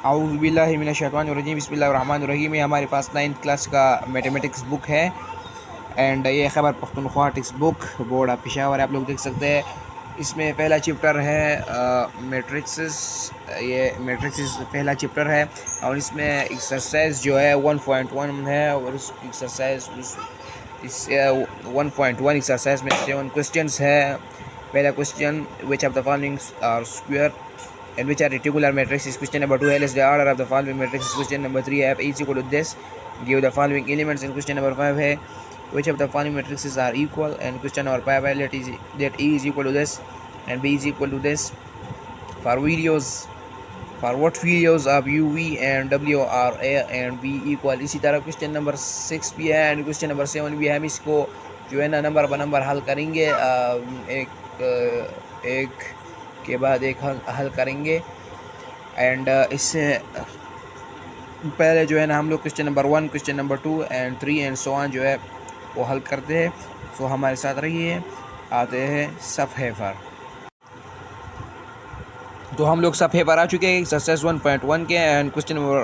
औज़ुबिल्लाहिमिनश्शैतानिर्रजीम बिस्मिल्लाहिर्रहमानिर्रहीम। ये हमारे पास 9th क्लास का मैथमेटिक्स बुक है एंड ये Khyber Pakhtunkhwa text book board of Peshawar है, आप लोग देख सकते हैं। इसमें पहला चैप्टर है मैट्रिक्स। ये मैट्रिक्स पहला चैप्टर है और इसमें एक्सरसाइज जो है 1.1 है और इस एक्सरसाइज इस 1.1 एक्सरसाइज में 7 क्वेश्चंस है। पहला question, which of the following are square and which are reticular matrix is question number 2 है. List the order of the following matrix is question number 3 है. is equal to this. Give the following elements in question number 5 है. Which of the following matrices are equal and question number 5 है. Let E is equal to this and B is equal to this. For videos, for what videos of U, V and W are A and B equal. इसी तरह question number 6 भी है and question number 7 भी है. हम इसको जो है ना नंबर ब नंबर हल करेंगे, एक के बाद एक हल करेंगे एंड इससे पहले जो है ना हम लोग question number 1, question number 2 and 3 and so on जो है वो हल करते हैं। सो हमारे साथ रहिए, आते हैं सफ़े पर। तो हम लोग सफ़े पर आ चुके हैं एक्सरसाइज 1.1 के एंड क्वेश्चन नंबर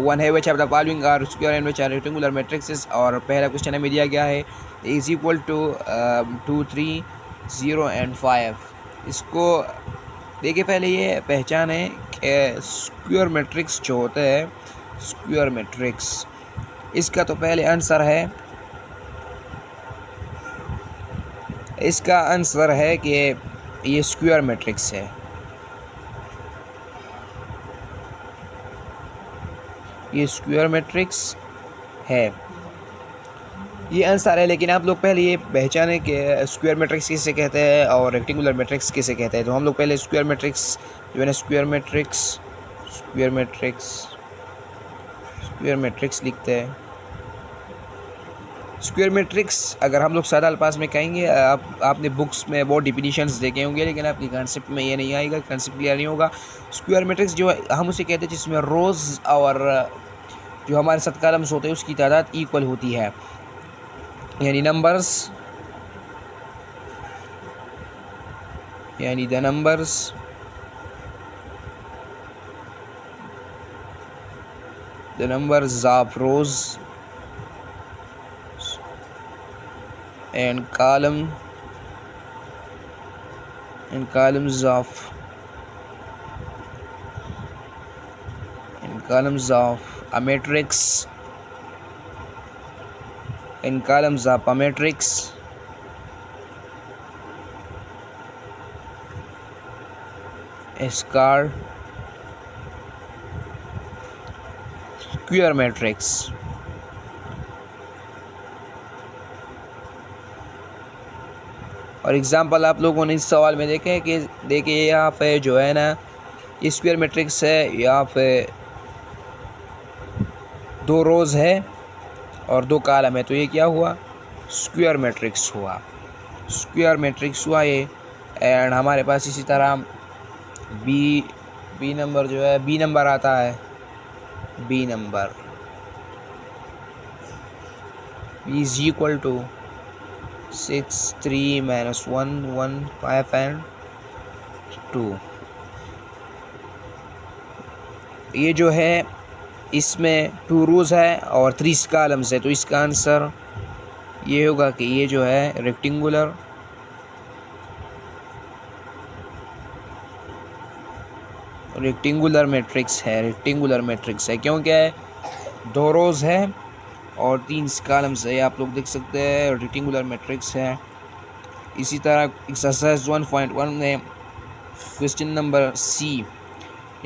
1 है which of the following are square and which are rectangular matrices. और पहला क्वेश्चन हमें दिया गया है इज इक्वल टू 2, 3, 0 एंड 5। इसको देखिए, पहले ये पहचान है कि स्क्वायर मैट्रिक्स जो होता है, स्क्वायर मैट्रिक्स, इसका तो पहले आंसर है, इसका आंसर है कि ये स्क्वायर मैट्रिक्स है, ये स्क्वायर मैट्रिक्स है, ये आंसर है। लेकिन आप लोग पहले ये पहचाने कि स्क्वायर मैट्रिक्स किसे कहते हैं और रेक्टेंगुलर मैट्रिक्स किसे कहते हैं। तो हम लोग पहले स्क्वायर मैट्रिक्स जो है ना, स्क्वायर मैट्रिक्स लिखते हैं। स्क्वायर मैट्रिक्स अगर हम लोग सादा अल्फाज में कहेंगे, आपने बुक्स में बहुत डिफिनीशंस देखे होंगे लेकिन आपकी कंसेप्ट में ये नहीं आएगा, कंसेप्ट क्लियर नहीं होगा। स्क्वायर मैट्रिक्स जो हम उसे कहते हैं जिसमें रोज़ और जो हमारे साथ कॉलम्स होते हैं उसकी तादाद इक्वल होती है, यानी नंबर्स, यानी the numbers of rose and columns of a matrix, in columns of a matrix is called square matrix। और एग्जांपल आप लोगों ने इस सवाल में देखे कि देखिए यहाँ पे जो है ना ये स्क्वायर मैट्रिक्स है, यहाँ पे 2 रोज़ है और 2 कॉलम है, तो ये क्या हुआ, स्क्वायर मैट्रिक्स हुआ, स्क्वायर मैट्रिक्स हुआ ये। एंड हमारे पास इसी तरह बी नंबर जो है, बी नंबर आता है, B number is equal to 6, 3, -1, 1, 5 and 2। ये जो है इसमें 2 रोज़ है और 3 कॉलम्स है, तो इसका आंसर ये होगा कि ये जो है रेक्टेंगुलर मैट्रिक्स है, रेक्टेंगुलर मैट्रिक्स है। क्योंकि 2 रोज़ है और 3 कॉलम्स है, आप लोग देख सकते हैं, रेक्टेंगुलर मैट्रिक्स है। इसी तरह एक्सरसाइज 1.1 में क्वेश्चन नंबर सी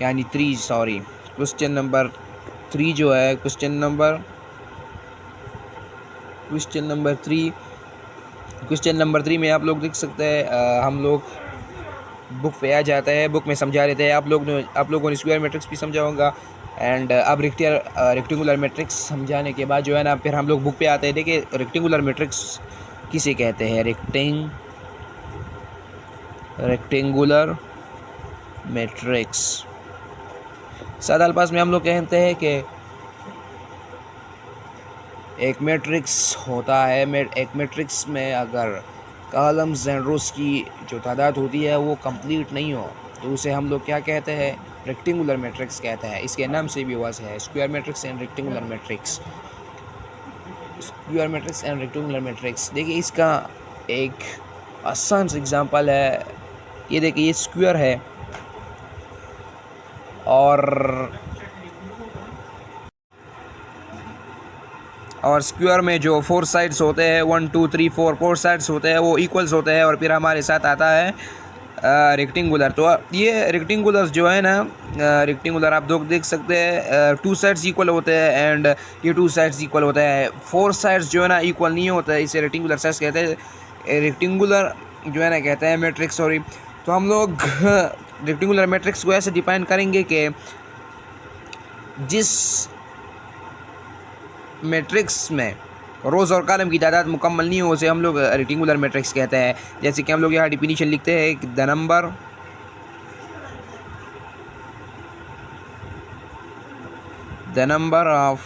यानी 3, सॉरी, क्वेश्चन नंबर 3 जो है, क्वेश्चन नंबर 3 में आप लोग देख सकते हैं, हम लोग बुक पे आ जाता है, बुक में समझा लेते हैं। आप लोगों ने स्क्वायर मैट्रिक्स भी समझा होगा एंड अब रेक्टेंगुलर मैट्रिक्स समझाने के बाद जो है ना फिर हम लोग बुक पे आते हैं। देखिए रेक्टेंगुलर मैट्रिक्स किसे कहते हैं, रेक्टेंगुलर मैट्रिक्स सादा अल्फाज में हम लोग कहते हैं कि एक मैट्रिक्स होता है, एक मैट्रिक्स में अगर कॉलम्स एंड रोज की जो तादाद होती है वो कंप्लीट नहीं हो तो उसे हम लोग क्या कहते हैं, रेक्टेंगुलर मैट्रिक्स कहता है, इसके नाम से भी वाज़ है, square matrix and rectangular matrix. Square matrix and rectangular matrix, देखिए इसका एक आसान सा एग्जांपल है। ये देखिए ये स्क्वायर है और स्क्वायर में जो 4 साइड्स होते हैं, 1 2 3 4 साइड्स होते हैं, वो इक्वल्स होते हैं। और फिर हमारे साथ आता है रेक्टेंगुलर। तो ये रेक्टेंगुलर जो है ना, रेक्टेंगुलर आप लोग देख सकते हैं 2 साइड्स इक्वल होते हैं एंड ये 2 साइड्स इक्वल होता है। 4 साइड्स जो है ना इक्वल नहीं होता है, इसे रेक्टेंगुलर साइड्स कहते हैं। रेक्टेंगुलर जो है ना कहते हैं मैट्रिक्स, सॉरी। तो हम लोग रेक्टेंगुलर मैट्रिक्स को ऐसे डिफाइन करेंगे कि जिस मैट्रिक्स में रोज़ और कॉलम की तादाद मुकम्मल नहीं हो, उसे हम लोग रेक्टेंगुलर मैट्रिक्स कहते हैं। जैसे कि हम लोग यहाँ डिफिनीशन लिखते हैं कि the number of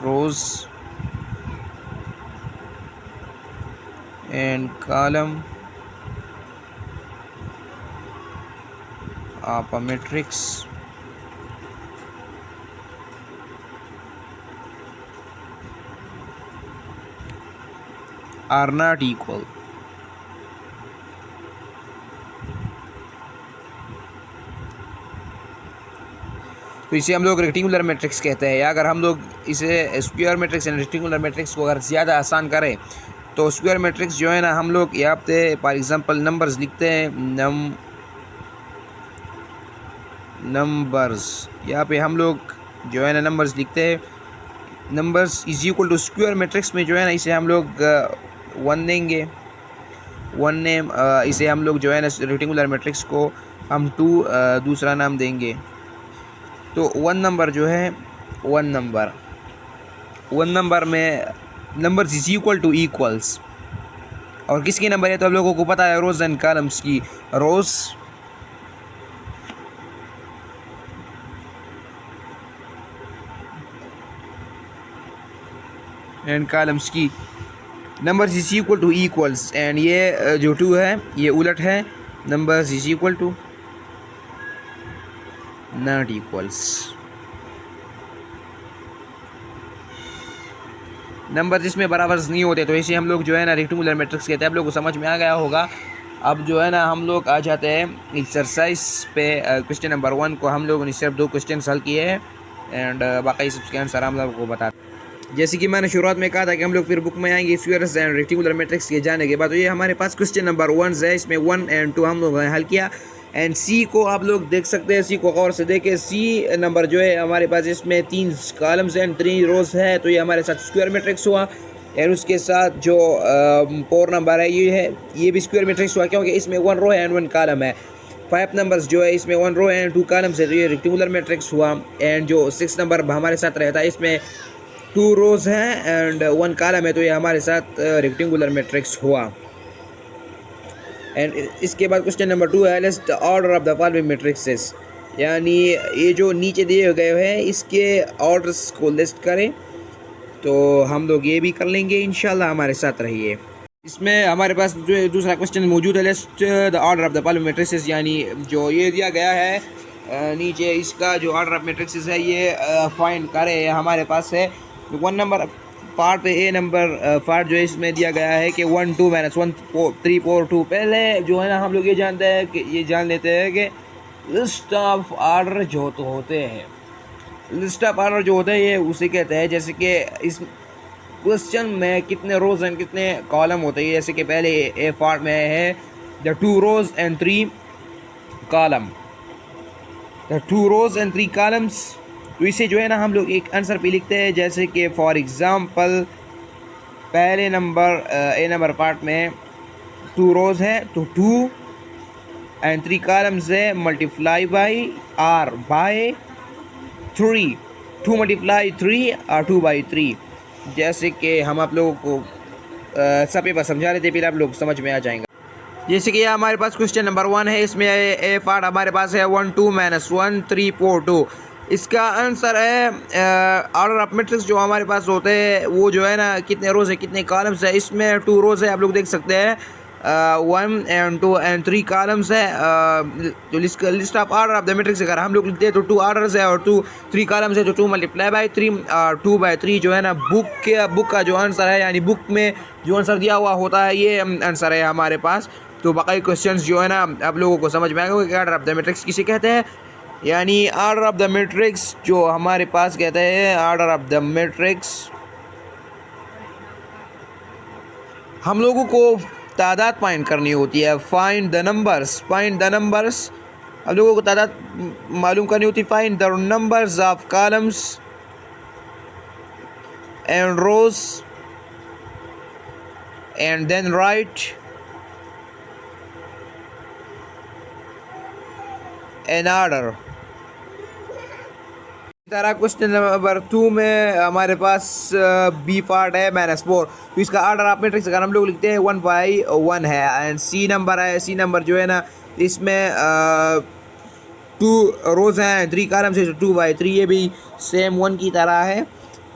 rose and column of a matrix are not equal। तो इसे हम लोग रेक्टेंगुलर मैट्रिक्स कहते हैं। या अगर हम लोग इसे square matrix and rectangular matrix को अगर ज़्यादा आसान करें तो स्क्वायर मैट्रिक्स जो है ना, हम लोग यहाँ पे फॉर एग्जांपल नंबर्स लिखते हैं, नंबर्स यहाँ पे हम लोग जो है ना नंबर्स लिखते हैं। Numbers is equal to square matrix में जो है ना इसे हम लोग 1 देंगे, 1 नेम। इसे हम लोग जो है ना रेक्टेंगुलर मैट्रिक्स को हम 2 दूसरा नाम देंगे। तो 1 नंबर जो है 1 नंबर में numbers is equal to equals. और किसकी नंबर है तो आप लोगों को पता है, रोज एंड कॉलम्स की। रोज एंड कॉलम्स की numbers is equal to equals. And ये जो 2 है ये उलट है, numbers is equal to not equals. Number जिसमें बराबर नहीं होते तो इसे हम लोग जो है ना रेक्टेंगुलर मैट्रिक्स कहते हैं। आप लोगों को समझ में आ गया होगा। अब जो है ना हम लोग आ जाते हैं एक्सरसाइज पे। क्वेश्चन नंबर 1 को हम लोगों ने सिर्फ 2 क्वेश्चन हल किए हैं एंड बाकी सबके आंसर हम लोगों को बता। जैसे कि मैंने शुरुआत में कहा था कि हम लोग फिर बुक में आएंगे स्क्वायर्स एंड रेक्टेंगुलर मैट्रिक्स के जाने के बाद। तो ये हमारे पास क्वेश्चन नंबर 1 है, इसमें 1 एंड 2 हम लोगों ने हल किया। एंड सी को आप लोग देख सकते हैं, सी को गौर से देखें। सी नंबर जो है हमारे पास इसमें 3 कॉलम्स एंड 3 रोज है, तो ये हमारे साथ स्क्वायर मैट्रिक्स हुआ। एंड उसके साथ जो 4 नंबर है ये भी स्क्वायर मैट्रिक्स हुआ, क्योंकि इसमें 1 रो एंड 1 कॉलम है। 5 नंबर्स जो है इसमें 1 रो एंड 2 कॉलम्स है, तो ये रेक्टेंगुलर मैट्रिक्स हुआ। एंड जो 6 नंबर हमारे साथ रहता है इसमें 2 रोज हैं एंड 1 कॉलम है, तो ये हमारे साथ रेक्टेंगुलर मैट्रिक्स हुआ। एंड इसके बाद क्वेश्चन नंबर 2 है, list the order of the following matrixes. यानी ये जो नीचे दिए गए हैं इसके ऑर्डर्स को लिस्ट करें। तो हम लोग ये भी कर लेंगे इंशाल्लाह, हमारे साथ रहिए। इसमें हमारे पास जो दूसरा क्वेश्चन मौजूद है, list the order of the following matrixes. यानी जो ये दिया गया है नीचे, इसका जो ऑर्डर ऑफ मैट्रिक्सेस है ये फाइंड करें। हमारे पास है 1 नंबर पार्ट पे ए नंबर पार्ट जो है इसमें दिया गया है कि 1 2 -1 3 4 2। पहले जो है ना हम लोग ये जानते हैं कि ये जान लेते हैं कि लिस्ट ऑफ ऑर्डर जो तो होते हैं, लिस्ट ऑफ ऑर्डर जो होते हैं ये उसे कहते हैं। जैसे कि इस क्वेश्चन में कितने रोज एंड कितने कॉलम होते हैं। जैसे कि पहले ए पार्ट में है the 2 rows and 3 column, the 2 rows and 3 columns. तो इसे जो है ना हम लोग एक आंसर पे लिखते हैं। जैसे कि फॉर एग्ज़ाम्पल पहले नंबर ए नंबर पार्ट में 2 रोज़ है, तो 2 एंड 3 कॉलम्स है, multiply by or by 3, 2 multiply 3 और 2 बाई 3। जैसे कि हम आप लोगों को सब पर समझा रहे थे, फिर आप लोग समझ में आ जाएंगे। जैसे कि हमारे पास क्वेश्चन नंबर 1 है, इसमें ए पार्ट हमारे पास है 1 2 -1 3 4 2। इसका आंसर है ऑर्डर ऑफ मैट्रिक्स जो हमारे पास होते हैं वो जो है ना कितने रोज़ है कितने कॉलम्स है। इसमें 2 रोज़ है, आप लोग देख सकते हैं 1 and 2 and 3 कॉलम्स है। जो list of order of the matrix अगर हम लोग लिखते हैं तो 2 ऑर्डर्स है और 3 कॉलम्स है, तो 2 मल्टीप्लाई बाई 3 2/3 जो है ना बुक का जो आंसर है, यानी बुक में जो आंसर दिया हुआ होता है ये आंसर है हमारे पास। तो बाकी क्वेश्चंस जो है ना आप लोगों को समझ में आएगा कि ऑर्डर ऑफ द मैट्रिक्स किसे कहते हैं, यानी ऑर्डर ऑफ द मैट्रिक्स जो हमारे पास कहते हैं ऑर्डर ऑफ द मैट्रिक्स। हम लोगों को तादाद फाइंड करनी होती है, फाइंड द नंबर्स हम लोगों को तादाद मालूम करनी होती है। Find the numbers of columns and rows and then write an order. तरह क्वेश्चन नंबर 2 में हमारे पास बी पार्ट है -4, तो इसका ऑर्डर ऑफ मैट्रिक्स अगर हम लोग लिखते हैं 1/1 है। एंड सी नंबर है, सी नंबर जो है ना इसमें 2 रोज़ हैं 3 कॉलम्स है, 2/3 ये भी सेम 1 की तरह है।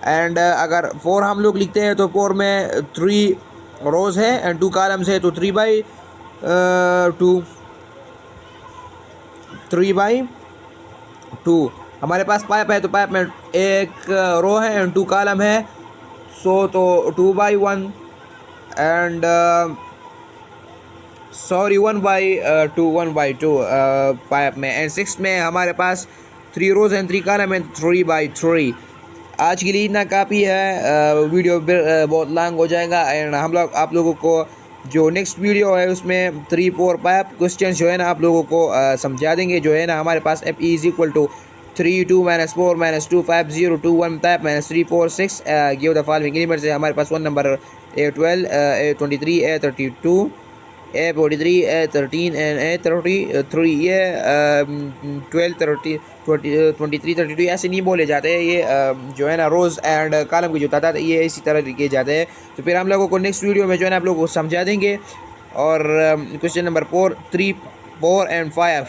एंड अगर 4 हम लोग लिखते हैं तो 4 में 3 रोज़ है एंड 2 कॉलम्स है, तो 3/2 हमारे पास पाइप है, तो पाइप में 1 रो है एंड 2 कॉलम है, तो 2/1 एंड 1/2 पाइप में। एंड 6 में हमारे पास 3 रोज एंड 3 कॉलम है, 3/3। आज के लिए इतना काफ़ी है, वीडियो बहुत लॉन्ग हो जाएगा। एंड आप लोगों को जो नेक्स्ट वीडियो है उसमें 3, 4, 5 क्वेश्चन जो है ना आप लोगों को समझा देंगे। जो है ना हमारे पास FE = 3 2 -4 -2 5 0 2 1 type -3 4 6 give the following elements है हमारे पास 1 number A12 A23 A32 A43 A13 and A33। ये 12 30 23 32 ऐसे नहीं बोले जाते हैं, ये जो है ना रोज़ एंड कॉलम की जो तादाद है ये इसी तरह लिखे जाते हैं। तो फिर हम लोगों को नेक्स्ट वीडियो में जो है ना आप लोगों को समझा देंगे। और क्वेश्चन नंबर 4 3 4 एंड 5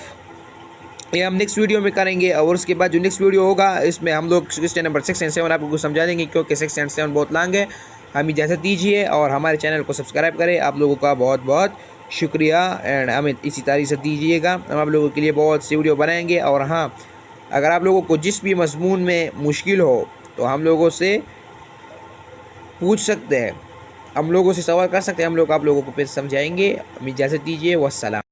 ये हम नेक्स्ट वीडियो में करेंगे। और उसके बाद जो नेक्स्ट वीडियो होगा इसमें हम लोग क्वेश्चन नंबर 6 एंड 7 आपको समझा देंगे, क्योंकि 6 एंड 7 बहुत लॉन्ग है। हम इजाज़त दीजिए और हमारे चैनल को सब्सक्राइब करें। आप लोगों का बहुत बहुत शुक्रिया एंड हमें इसी तरह से दीजिएगा, हम आप लोगों के लिए बहुत सी वीडियो बनाएंगे। और हाँ, अगर आप लोगों को जिस भी मजमून में मुश्किल हो तो हम लोगों से पूछ सकते हैं, हम लोगों से सवाल कर सकते हैं, हम लोग आप लोगों को फिर समझाएंगे। हमें इजाज़त दीजिए, वस्सलाम।